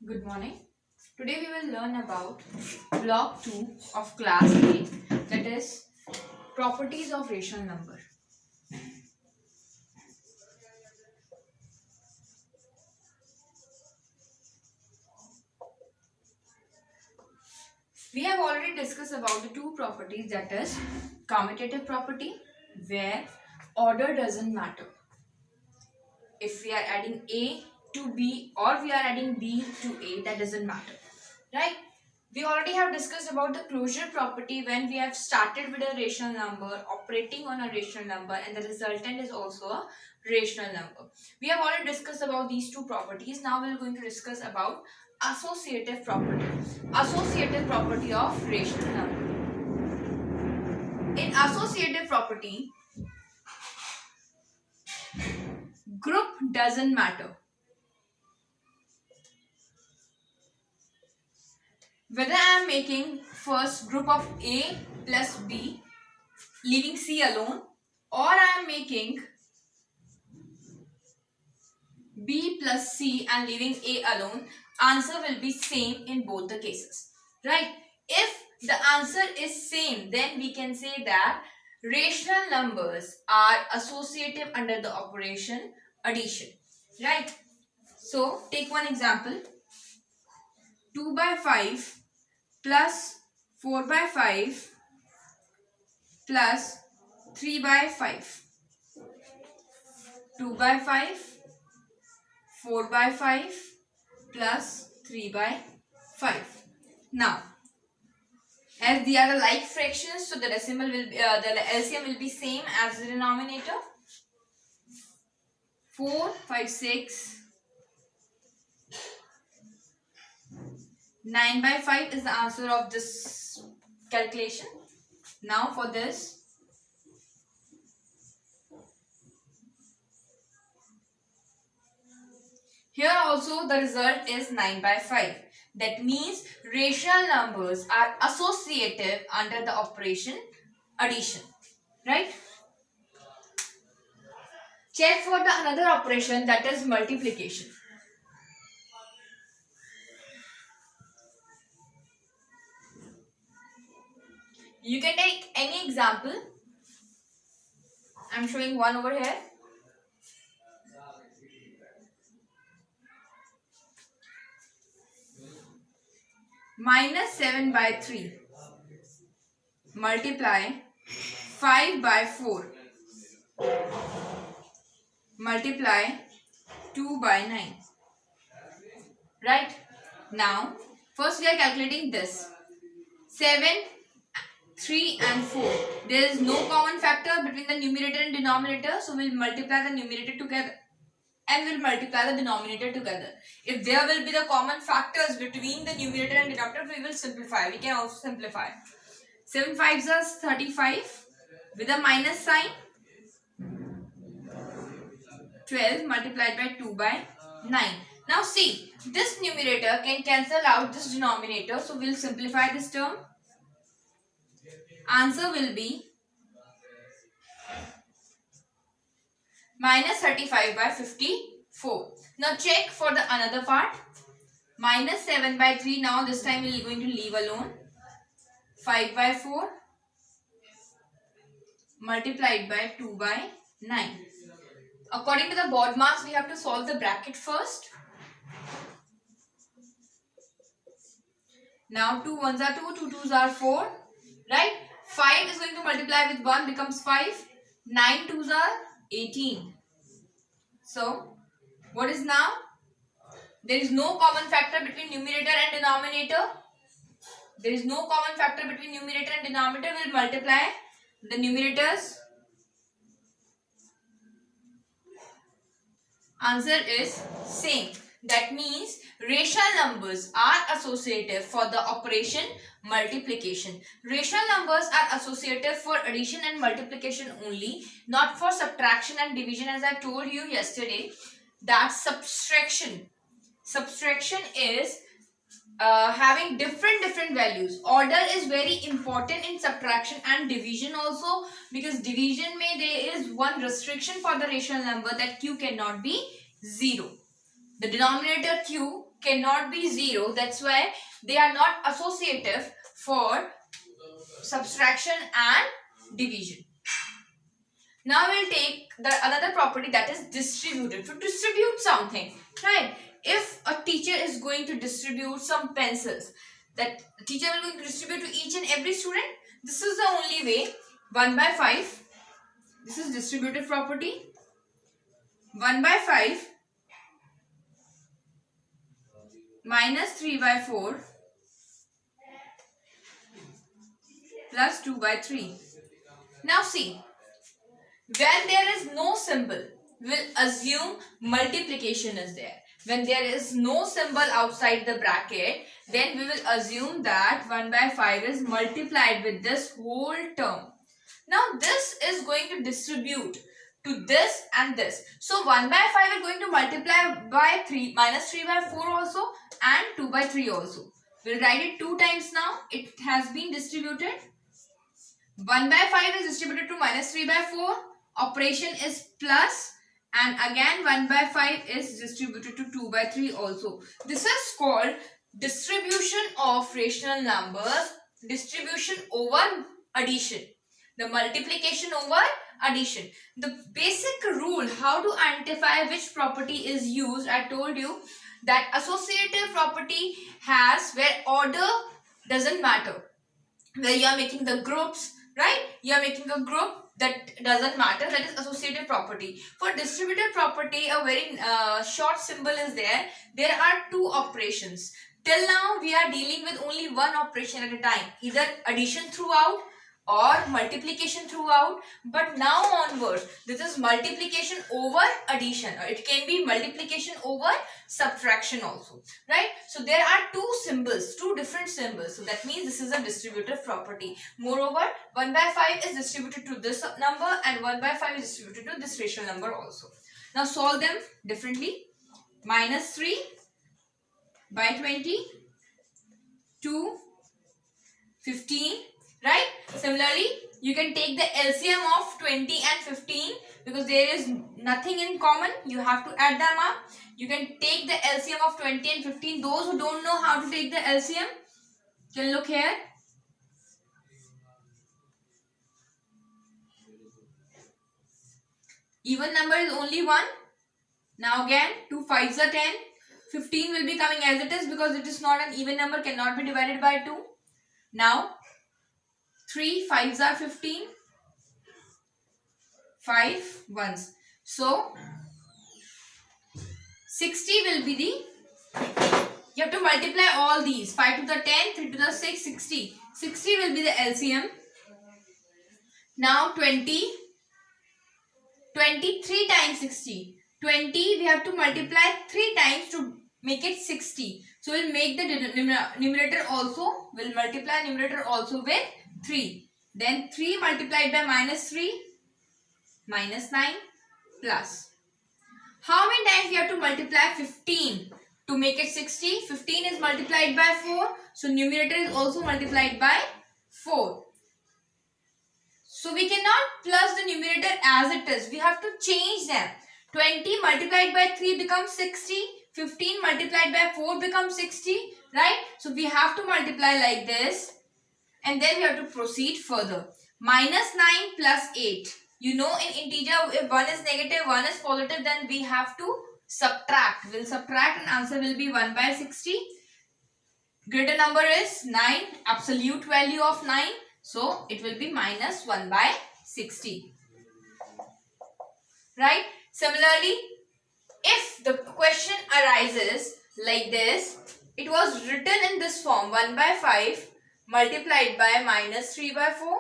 Good morning. Today we will learn about block 2 of class 8, that is properties of rational number. We have already discussed about the two properties, that is commutative property where order doesn't matter. If we are adding A to B or we are adding B to A, that doesn't matter, right? We already have discussed about the closure property when we have started with a rational number, operating on a rational number, and the resultant is also a rational number. We have already discussed about these two properties. Now we are going to discuss about associative property. Associative property of rational number. In associative property, group doesn't matter. Whether I am making first group of A plus B, leaving C alone, or I am making B plus C and leaving A alone, answer will be same in both the cases, right? If the answer is same, then we can say that rational numbers are associative under the operation addition, right? So take one example. 2 by 5 plus 4 by 5 plus 3 by 5. 2 by 5, 4 by 5 plus 3 by 5. Now, as they are the like fractions, so the decimal will be, the LCM will be same as the denominator. 4, 5, 6. 9 by 5 is the answer of this calculation. Now for this, here also the result is 9 by 5. That means rational numbers are associative under the operation addition, right? Check for the another operation, that is multiplication. You can take any example. I am showing one over here. Minus 7 by 3 multiply 5 by 4 multiply 2 by 9. Right? Now, first we are calculating this. 7, 3 and 4. There is no common factor between the numerator and denominator. So, we will multiply the numerator together and we will multiply the denominator together. If there will be the common factors between the numerator and denominator, we will simplify. We can also simplify. 7 5s are 35 with a minus sign. 12 multiplied by 2 by 9. Now see, this numerator can cancel out this denominator. So, we will simplify this term. Answer will be minus 35 by 54. Now check for the another part. Minus 7 by 3. Now this time we are going to leave alone. 5 by 4 multiplied by 2 by 9. According to the board marks, we have to solve the bracket first. Now 2 1s are 2, 2 2s are 4. Right? 5 is going to multiply with 1, becomes 5. 9 2s are 18. So, what is now? There is no common factor between numerator and denominator. There is no common factor between numerator and denominator. We will multiply the numerators. Answer is same. That means rational numbers are associative for the operation multiplication. Rational numbers are associative for addition and multiplication only, not for subtraction and division, as I told you yesterday. That subtraction is having different values. Order is very important in subtraction and division also, because division there is one restriction for the rational number, that q cannot be 0. The denominator q cannot be 0. That's why they are not associative for subtraction and division. Now we'll take the another property, that is distributive. To distribute something, right? If a teacher is going to distribute some pencils, that teacher will going to distribute to each and every student. This is the only way. 1 by 5. This is distributive property. 1 by 5 minus 3 by 4 plus 2 by 3. Now see, when there is no symbol, we'll assume multiplication is there. When there is no symbol outside the bracket, then we will assume that 1 by 5 is multiplied with this whole term. Now this is going to distribute to this and this. So 1 by 5 is going to multiply by 3 minus 3 by 4 also and 2 by 3 also. We'll write it 2 times now. It has been distributed. 1 by 5 is distributed to minus 3 by 4. Operation is plus, and again 1 by 5 is distributed to 2 by 3 also. This is called distribution of rational numbers, distribution over addition, the multiplication over addition. The basic rule how to identify which property is used, I told you that associative property has where order doesn't matter, where you are making the groups, right? You are making a group that doesn't matter, that is associative property. For distributive property, a very short symbol is there. There are two operations. Till now we are dealing with only one operation at a time, either addition throughout or multiplication throughout, but now onwards this is multiplication over addition, or it can be multiplication over subtraction also, right? So there are two symbols, two different symbols, so that means this is a distributive property. Moreover, 1 by 5 is distributed to this number and 1 by 5 is distributed to this rational number also. Now solve them differently. Minus 3 by 20 to 15, right? Similarly, you can take the LCM of 20 and 15 because there is nothing in common. You have to add them up. You can take the LCM of 20 and 15. Those who don't know how to take the LCM can look here. Even number is only 1. Now again, 2 5s are 10. 15 will be coming as it is because it is not an even number, cannot be divided by 2. Now 3 5s are 15, 5 1s. So 60 will be the, you have to multiply all these, 5 to the 10, 3 to the 6, 60. 60 will be the LCM. Now 20, 23 times 60. 20 we have to multiply 3 times to make it 60. So we'll make the numerator also, we'll multiply numerator also with 3. Then 3 multiplied by minus 3, minus 9 plus. How many times we have to multiply 15 to make it 60? 15 is multiplied by 4. So numerator is also multiplied by 4. So we cannot plus the numerator as it is. We have to change them. 20 multiplied by 3 becomes 60. 15 multiplied by 4 becomes 60. Right? So we have to multiply like this. And then we have to proceed further. Minus 9 plus 8. You know, in integer, if one is negative, one is positive, then we have to subtract. We'll subtract and answer will be 1 by 60. Greater number is 9. Absolute value of 9. So it will be minus 1 by 60. Right? Similarly, if the question arises like this, it was written in this form, 1 by 5 multiplied by minus 3 by 4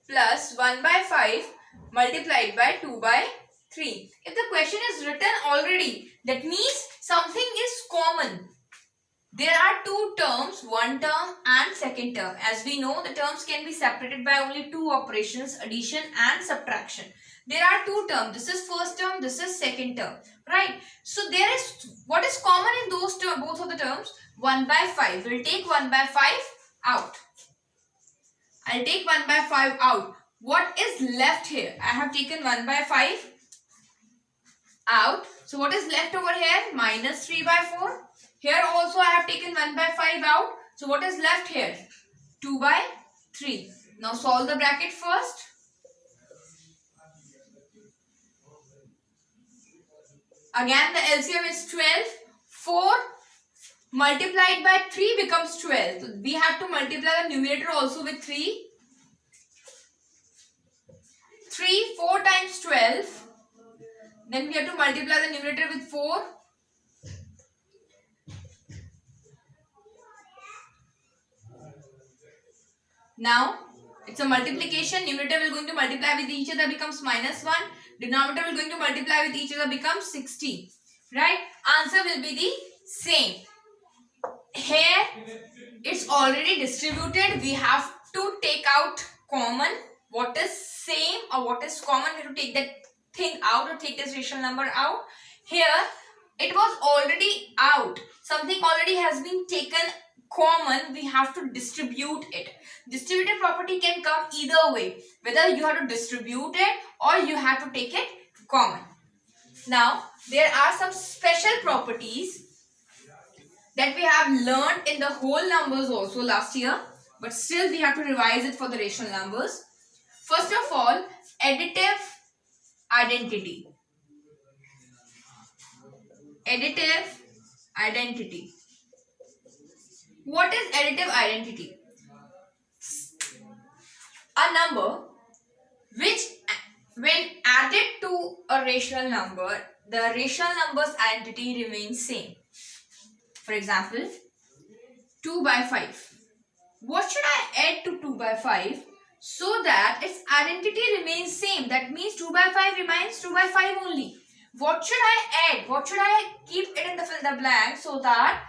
plus 1 by 5 multiplied by 2 by 3. If the question is written already, that means something is common. There are two terms, one term and second term. As we know, the terms can be separated by only two operations, addition and subtraction. There are two terms. This is first term, this is second term. Right? So there is, what is common in those terms, both of the terms? 1 by 5. We'll take 1 by 5 out. I'll take 1 by 5 out. What is left here? I have taken 1 by 5 out. So what is left over here? Minus 3 by 4 Here also I have taken 1 by 5 out. So what is left here? 2 by 3. Now solve the bracket first. Again the LCM is 12. 4 multiplied by 3 becomes 12. So we have to multiply the numerator also with 3. 3, 4 times 12. Then we have to multiply the numerator with 4. Now it's a multiplication. Numerator will going to multiply with each other becomes -1. Denominator will going to multiply with each other becomes 60. Right? Answer will be the same. Here it's already distributed. We have to take out common. What is same or what is common? We have to take that thing out or take this rational number out. Here it was already out. Something already has been taken common. We have to distribute it. Distributive property can come either way. Whether you have to distribute it or you have to take it common. Now there are some special properties that we have learned in the whole numbers also last year, but still we have to revise it for the rational numbers. First of all, additive identity. Additive identity. What is additive identity? A number which when added to a rational number, the rational number's identity remains same. For example, 2 by 5. What should I add to 2 by 5 so that its identity remains same? That means 2 by 5 remains 2 by 5 only. What should I add? What should I keep it in the fill the blank so that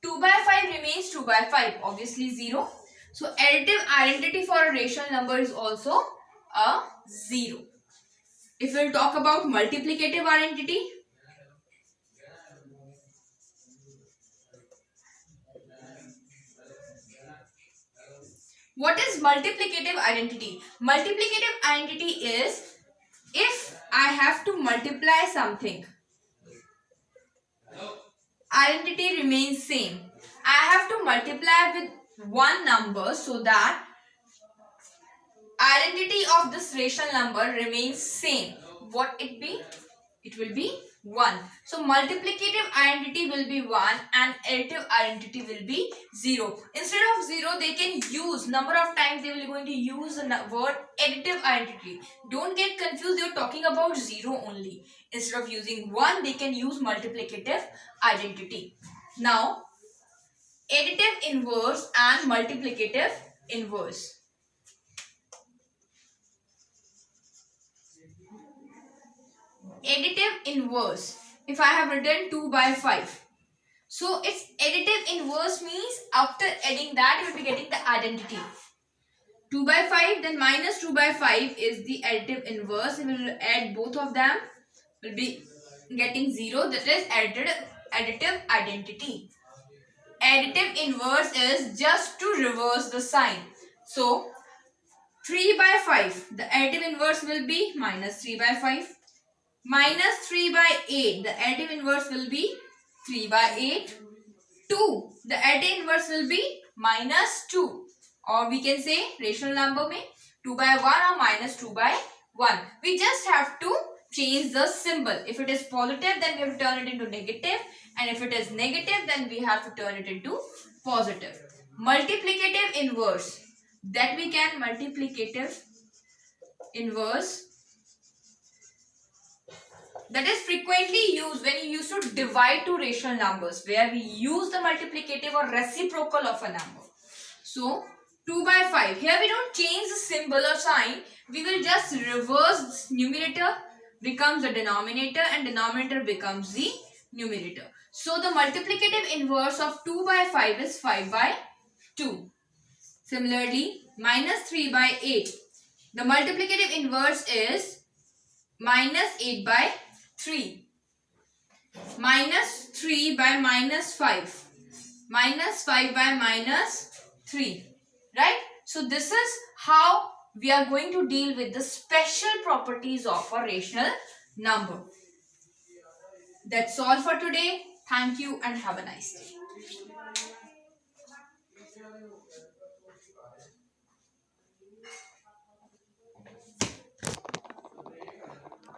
2 by 5 remains 2 by 5? Obviously 0. So additive identity for a rational number is also a 0. If we will talk about multiplicative identity, what is multiplicative identity? Multiplicative identity is if I have to multiply something, identity remains same. I have to multiply with one number so that identity of this rational number remains same. What it be? It will be 1. So multiplicative identity will be 1 and additive identity will be 0. Instead of 0, they can use number of times they will going to use the word additive identity. Don't get confused, they are talking about 0 only. Instead of using 1, they can use multiplicative identity. Now, additive inverse and multiplicative inverse. Additive inverse. If I have written 2 by 5. So its additive inverse means after adding that you will be getting the identity. 2 by 5 then minus 2 by 5 is the additive inverse. We will add both of them. We will be getting 0. That is additive identity. Additive inverse is just to reverse the sign. So 3 by 5. The additive inverse will be minus 3 by 5. Minus 3 by 8. The additive inverse will be 3 by 8. 2. The additive inverse will be minus 2. Or we can say rational number mein 2 by 1 or minus 2 by 1. We just have to change the symbol. If it is positive, then we have to turn it into negative. And if it is negative, then we have to turn it into positive. Multiplicative inverse. That we can multiplicative inverse. That is frequently used when you used to divide two rational numbers, where we use the multiplicative or reciprocal of a number. So 2 by 5. Here we don't change the symbol or sign. We will just reverse this. Numerator becomes the denominator and denominator becomes the numerator. So the multiplicative inverse of 2 by 5 is 5 by 2. Similarly, minus 3 by 8. The multiplicative inverse is minus 8 by 3. Minus 3 by minus 5. Minus 5 by minus 3. Right? So this is how we are going to deal with the special properties of a rational number. That's all for today. Thank you and have a nice day.